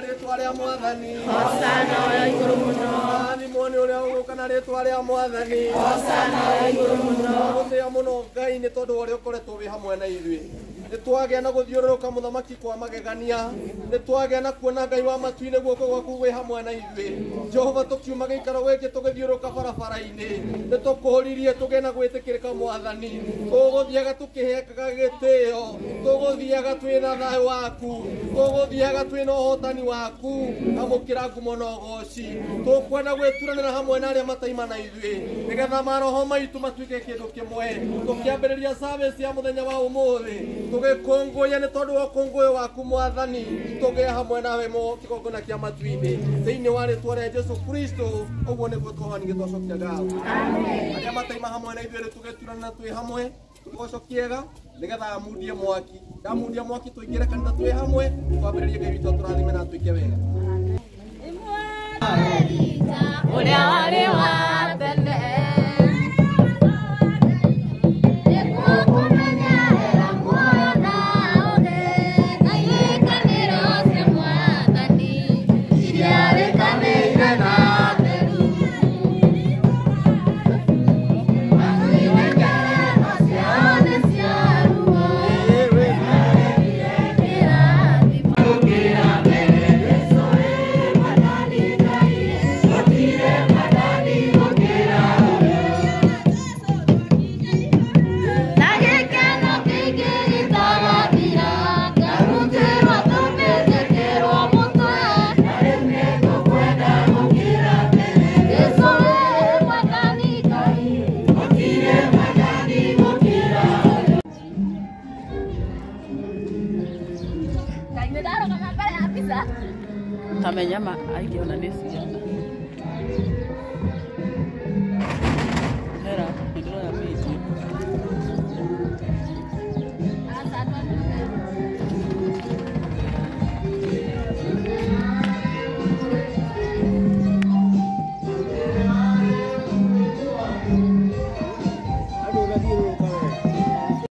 na ritwa ria Mwathani. Hosana wa iguru muno. Rathimwo ni uria uguka na ritwa ria Mwathani. Hosana wa iguru muno. Guthia muno Ngai ni tondu uria ukoretwo wi hamwe na ithuĩ. Nĩ twagĩa na gũthiũrũrũka mũthamaki kwa magegania. Nĩ twagĩa na kuona Ngai wa matu-inĩ guoko gwaku gwĩ hamwe na ithuĩ. Jehova tũkiuma gĩikaro gĩkĩ tũgĩthiũrũrũka barabara-inĩ. Nĩ tũkũhũririe tũgĩe na gwĩtĩkĩrĩka Mwathani. Tũgũthiaga tũkĩheakaga gĩtĩo. Tũgũthiaga twĩna thayũ waku. Tũgũthiaga twĩna ũhotani waku. Amũkĩra ngumo na ũgooci. Tũkwenda gwĩturanĩra hamwe na arĩa mataima na ithuĩ. Nĩgetha maroho maitũ matuĩke kĩndũ kĩmwe. Tũkĩambĩrĩria service ya mũthenya wa ũmũthĩ. Tũgĩkũngũiya nĩ tondũ wa ũkũngũĩro waku Mwathani. Tũgĩe hamwe nawe kĩgongona kĩa matu-inĩ. Thĩinĩ wa rĩtwa rĩa Jesũ Kristo. Ũguo nĩguo twahani gĩtwacokia ngatho. Arĩa mataima hamwe na ithuĩ tũgĩturanĩra twĩ hamwe. Tũgocokiega nĩgetha amundie mwaki. Ndamundia mwaki tũingĩre kanitha twĩ hamwe. Twambĩrĩrie Ngai witũ tũrathime na twĩke wega. Ũrĩa warĩ wa tene. Tamenya ma aikiona nĩ ciana.